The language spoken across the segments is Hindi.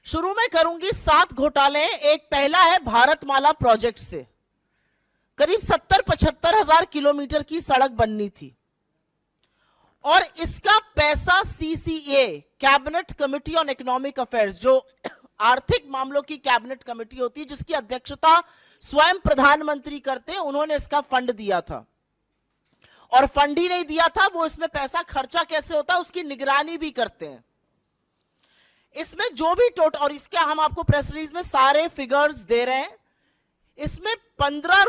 शुरू में करूंगी 7 घोटाले। एक पहला है भारतमाला प्रोजेक्ट से करीब 70-75 हजार किलोमीटर की सड़क बननी थी और इसका पैसा CCA, cabinet committee on economic affairs, जो आर्थिक मामलों की कैबिनेट कमेटी होती है जिसकी अध्यक्षता स्वयं प्रधानमंत्री करते हैं, उन्होंने इसका फंड दिया था। और फंड ही नहीं दिया था, वो इसमें पैसा खर्चा कैसे होता है उसकी निगरानी भी करते हैं। इसमें जो भी टोटल, और इसका हम आपको प्रेस रिलीज में सारे फिगर्स दे रहे हैं, इसमें 15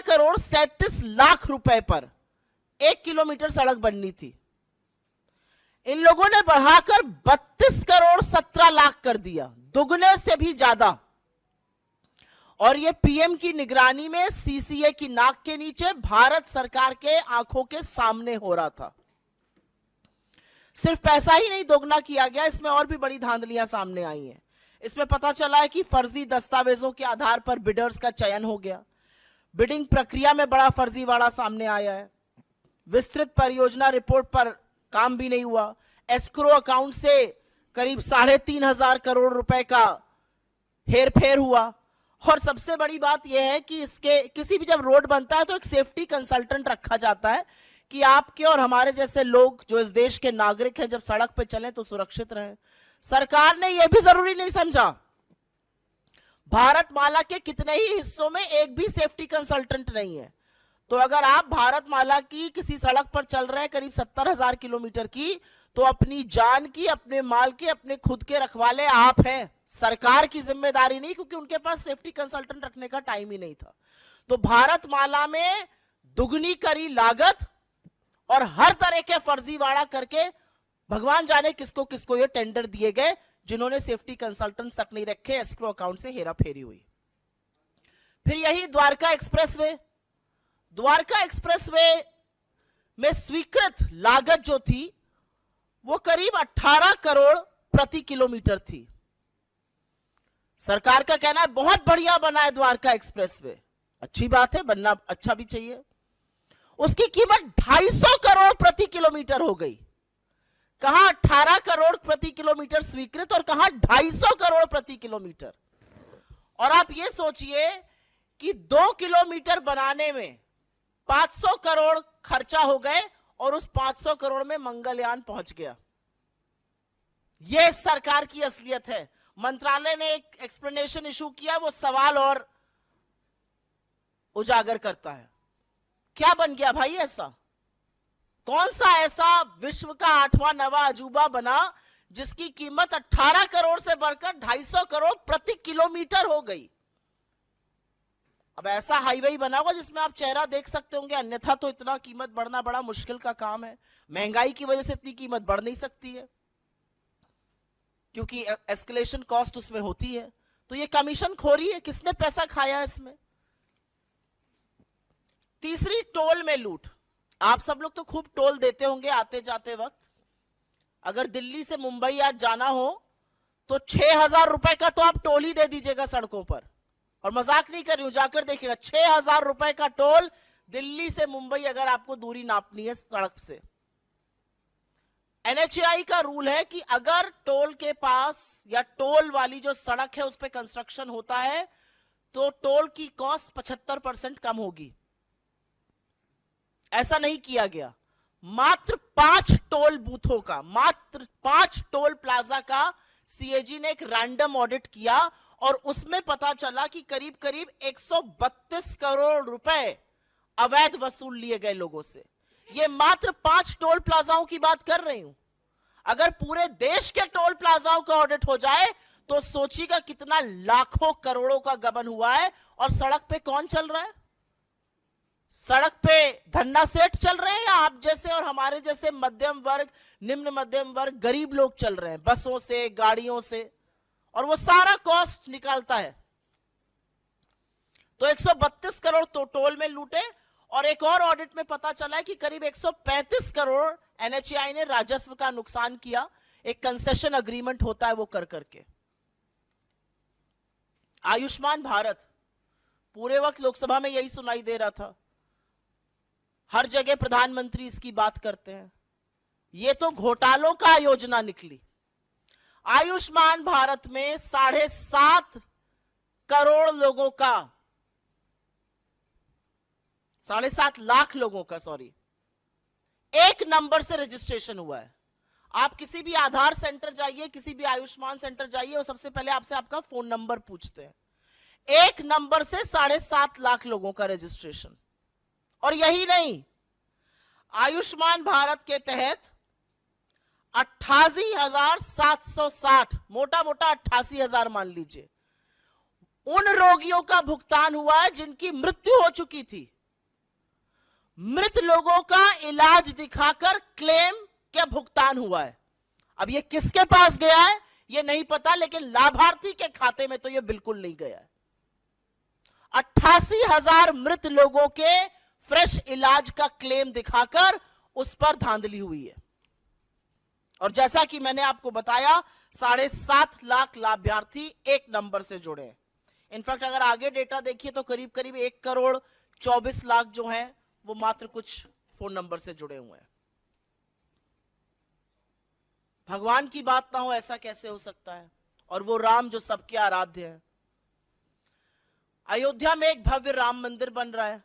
करोड़ 37 लाख रुपए पर 1 किलोमीटर सड़क बननी थी। इन लोगों ने बढ़ाकर 32 करोड़ 17 लाख कर दिया, दुगने से भी ज्यादा। और ये पीएम की निगरानी में सीसीए की नाक के नीचे भारत सरकार के आंखों के सामने हो रहा था। सिर्फ पैसा ही नहीं दोगुना किया गया, इसमें और भी बड़ी धांधलियां सामने आई हैं। इसमें पता चला है कि फर्जी दस्तावेजों के आधार पर बिडर्स का चयन हो गया, बिडिंग प्रक्रिया में बड़ा फर्जीवाड़ा सामने आया है, विस्तृत परियोजना रिपोर्ट पर काम भी नहीं हुआ, एस्क्रो अकाउंट से करीब 3,500 करोड़ रुपए का हेरफेर हुआ। और सबसे बड़ी बात यह है कि इसके किसी भी जब रोड बनता है तो एक सेफ्टी कंसल्टेंट रखा जाता है कि आपके और हमारे जैसे लोग जो इस देश के नागरिक हैं जब सड़क पे चलें तो सुरक्षित रहें। सरकार ने यह भी जरूरी नहीं समझा, भारतमाला के कितने ही हिस्सों में एक भी सेफ्टी कंसल्टेंट नहीं है। तो अगर आप भारतमाला की किसी सड़क पर चल रहे हैं करीब 70,000 किलोमीटर की, तो अपनी जान की, अपने माल की, अपने खुद के रखवाले आप हैं, सरकार की जिम्मेदारी नहीं, क्योंकि उनके पास सेफ्टी कंसल्टेंट रखने का टाइम ही नहीं था। तो भारतमाला में दुगनी करी लागत और हर तरह के फर्जीवाड़ा करके भगवान जाने किसको किसको ये टेंडर दिए गए, जिन्होंने सेफ्टी कंसल्टेंट्स तक नहीं रखे, एस्क्रो अकाउंट से हेराफेरी हुई। फिर यही द्वारका एक्सप्रेसवे में स्वीकृत लागत जो थी वो करीब 18 करोड़ प्रति किलोमीटर थी। सरकार का कहना है बहुत बढ़िया बना है द्वारका एक्सप्रेसवे, अच्छी बात है, बनना अच्छा भी चाहिए। उसकी कीमत 250 करोड़ प्रति किलोमीटर हो गई। कहां 18 करोड़ प्रति किलोमीटर स्वीकृत और कहां 250 करोड़ प्रति किलोमीटर। और आप ये सोचिए कि 2 किलोमीटर बनाने में 500 करोड़ खर्चा हो गए और उस 500 करोड़ में मंगलयान पहुंच गया। यह सरकार की असलियत है। मंत्रालय ने एक एक्सप्लेनेशन इशू किया, वो सवाल और उजागर करता है। क्या बन गया भाई ऐसा? कौन सा ऐसा विश्व का 8वां 9वां अजूबा बना जिसकी कीमत 18 करोड़ से बढ़कर 250 करोड़ प्रति किलोमीटर हो गई? अब ऐसा हाईवे बना हुआ जिसमें आप चेहरा देख सकते होंगे, अन्यथा तो इतना कीमत बढ़ना बड़ा मुश्किल का काम है। महंगाई की वजह से इतनी कीमत बढ़ नहीं सकती है क्योंकि एस्केलेशन कॉस्ट उसमें होती है। तो ये कमीशन खोरी है, किसने पैसा खाया इसमें? तीसरी, टोल में लूट। आप सब लोग तो खूब टोल देते होंगे आते जाते वक्त। अगर दिल्ली से मुंबई आज जाना हो तो 6,000 रुपए का तो आप टोल ही दे दीजिएगा सड़कों पर, और मजाक नहीं कर रही हूं, जाकर देखिएगा 6,000 रुपए का टोल दिल्ली से मुंबई अगर आपको दूरी नापनी है सड़क से। एनएचएआई का रूल है कि अगर टोल के पास या टोल वाली जो सड़क है उस पर कंस्ट्रक्शन होता है तो टोल की कॉस्ट 75% कम होगी। ऐसा नहीं किया गया। मात्र 5 टोल बूथों का, मात्र 5 टोल प्लाजा का सीएजी ने एक रैंडम ऑडिट किया और उसमें पता चला कि करीब करीब 132 करोड़ रुपए अवैध वसूल लिए गए लोगों से। ये मात्र 5 टोल प्लाजाओं की बात कर रही हूं। अगर पूरे देश के टोल प्लाजाओं का ऑडिट हो जाए तो सोचिएगा कितना लाखों करोड़ों का गबन हुआ है। और सड़क पे कौन चल रहा है? सड़क पे धन्ना सेठ चल रहे हैं या आप जैसे और हमारे जैसे मध्यम वर्ग, निम्न मध्यम वर्ग, गरीब लोग चल रहे हैं बसों से, गाड़ियों से, और वो सारा कॉस्ट निकालता है। तो 132 करोड़ तो टोल में लूटे। और एक और ऑडिट में पता चला है कि करीब 135 करोड़ एनएचएआई ने राजस्व का नुकसान किया। एक कंसेशन अग्रीमेंट होता है वो कर करके। आयुष्मान भारत, पूरे वक्त लोकसभा में यही सुनाई दे रहा था, हर जगह प्रधानमंत्री इसकी बात करते हैं। ये तो घोटालों का योजना निकली। आयुष्मान भारत में 7.5 करोड़ लोगों का, 7.5 लाख लोगों का, सॉरी, एक नंबर से रजिस्ट्रेशन हुआ है। आप किसी भी आधार सेंटर जाइए, किसी भी आयुष्मान सेंटर जाइए, वो सबसे पहले आपसे आपका फोन नंबर पूछते हैं। एक नंबर से 7.5 लाख लोगों का रजिस्ट्रेशन। और यही नहीं, आयुष्मान भारत के तहत 88,760, मोटा मोटा 88,000 मान लीजिए, उन रोगियों का भुगतान हुआ है जिनकी मृत्यु हो चुकी थी। मृत लोगों का इलाज दिखाकर क्लेम क्या भुगतान हुआ है। अब ये किसके पास गया है ये नहीं पता, लेकिन लाभार्थी के खाते में तो ये बिल्कुल नहीं गया है। 88,000 मृत लोगों के फ्रेश इलाज का क्लेम दिखाकर उस पर धांधली हुई है। और जैसा कि मैंने आपको बताया, 7.5 लाख लाभार्थी एक नंबर से जुड़े हैं। इनफैक्ट अगर आगे डेटा देखिए तो करीब करीब 1,24,00,000 जो हैं वो मात्र कुछ फोन नंबर से जुड़े हुए हैं। भगवान की बात ना हो ऐसा कैसे हो सकता है? और वो राम जो सबके आराध्य है। अयोध्या में एक भव्य राम मंदिर बन रहा है।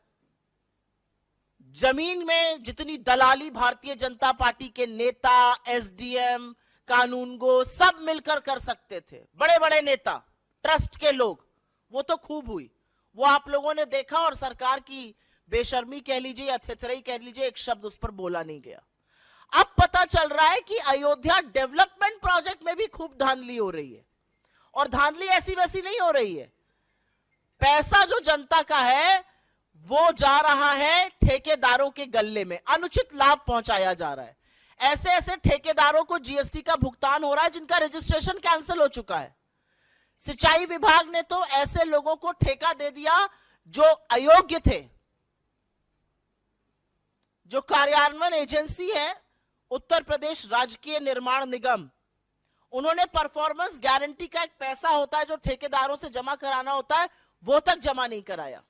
जमीन में जितनी दलाली भारतीय जनता पार्टी के नेता, एसडीएम, कानूनगो सब मिलकर कर सकते थे, बड़े बड़े नेता, ट्रस्ट के लोग, वो तो खूब हुई, वो आप लोगों ने देखा। और सरकार की बेशर्मी कह लीजिए या थेथराई कह लीजिए, एक शब्द उस पर बोला नहीं गया। अब पता चल रहा है कि अयोध्या डेवलपमेंट प्रोजेक्ट में भी खूब धांधली हो रही है। और धांधली ऐसी वैसी नहीं हो रही है, पैसा जो जनता का है वो जा रहा है ठेकेदारों के गल्ले में, अनुचित लाभ पहुंचाया जा रहा है। ऐसे ऐसे ठेकेदारों को जीएसटी का भुगतान हो रहा है जिनका रजिस्ट्रेशन कैंसिल हो चुका है। सिंचाई विभाग ने तो ऐसे लोगों को ठेका दे दिया जो अयोग्य थे। जो कार्यान्वयन एजेंसी है उत्तर प्रदेश राजकीय निर्माण निगम, उन्होंने परफॉर्मेंस गारंटी का एक पैसा होता है जो ठेकेदारों से जमा कराना होता है, वो तक जमा नहीं कराया।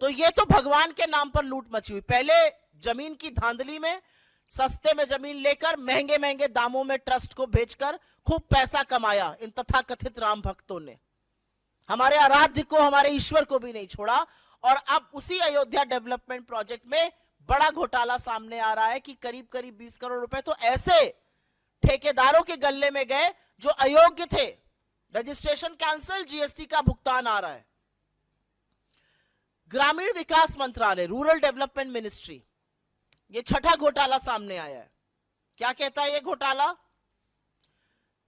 तो ये तो भगवान के नाम पर लूट मची हुई। पहले जमीन की धांधली में सस्ते में जमीन लेकर महंगे महंगे दामों में ट्रस्ट को बेचकर खूब पैसा कमाया इन तथाकथित राम भक्तों ने। हमारे आराध्य को, हमारे ईश्वर को भी नहीं छोड़ा। और अब उसी अयोध्या डेवलपमेंट प्रोजेक्ट में बड़ा घोटाला सामने आ रहा है कि करीब करीब 20 करोड़ रुपए तो ऐसे ठेकेदारों के गल्ले में गए जो अयोग्य थे। रजिस्ट्रेशन कैंसिल, जीएसटी का भुगतान आ रहा है। ग्रामीण विकास मंत्रालय, रूरल डेवलपमेंट मिनिस्ट्री, ये छठा घोटाला सामने आया है। क्या कहता है ये घोटाला?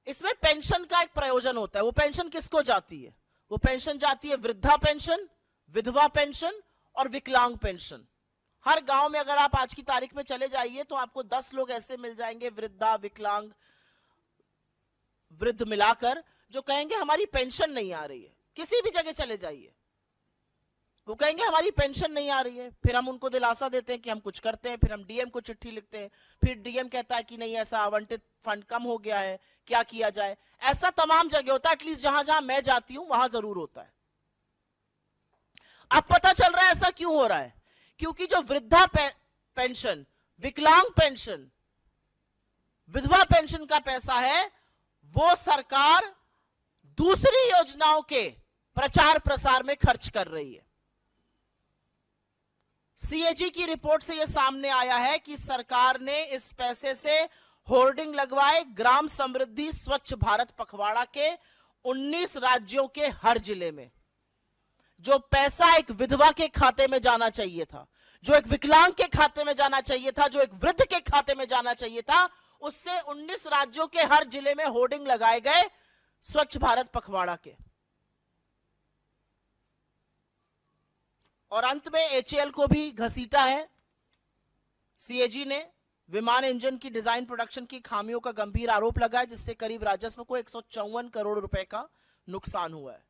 इसमें पेंशन का एक प्रयोजन होता है। वो पेंशन किसको जाती है? वो पेंशन जाती है वृद्धा पेंशन, विधवा पेंशन और विकलांग पेंशन। हर गांव में अगर आप आज की तारीख में चले जाइए तो आपको 10 लोग ऐसे मिल जाएंगे, वृद्धा, विकलांग, वृद्ध मिलाकर, जो कहेंगे हमारी पेंशन नहीं आ रही है। किसी भी जगह चले जाइए वो कहेंगे हमारी पेंशन नहीं आ रही है। फिर हम उनको दिलासा देते हैं कि हम कुछ करते हैं, फिर हम डीएम को चिट्ठी लिखते हैं, फिर डीएम कहता है कि नहीं ऐसा आवंटित फंड कम हो गया है, क्या किया जाए। ऐसा तमाम जगह होता है, एटलीस्ट जहां जहां मैं जाती हूं वहां जरूर होता है। अब पता चल रहा है ऐसा क्यों हो रहा है, क्योंकि जो वृद्धा पेंशन, विकलांग पेंशन, विधवा पेंशन का पैसा है वो सरकार दूसरी योजनाओं के प्रचार प्रसार में खर्च कर रही है। सीएजी की रिपोर्ट से यह सामने आया है कि सरकार ने इस पैसे से होर्डिंग लगवाए ग्राम समृद्धि स्वच्छ भारत पखवाड़ा के 19 राज्यों के हर जिले में। जो पैसा एक विधवा के खाते में जाना चाहिए था, जो एक विकलांग के खाते में जाना चाहिए था, जो एक वृद्ध के खाते में जाना चाहिए था, उससे 19 राज्यों के हर जिले में होर्डिंग लगाए गए स्वच्छ भारत पखवाड़ा के। और अंत में एचएएल को भी घसीटा है सीएजी ने। विमान इंजन की डिजाइन प्रोडक्शन की खामियों का गंभीर आरोप लगा है, जिससे करीब राजस्व को 154 करोड़ रुपए का नुकसान हुआ है।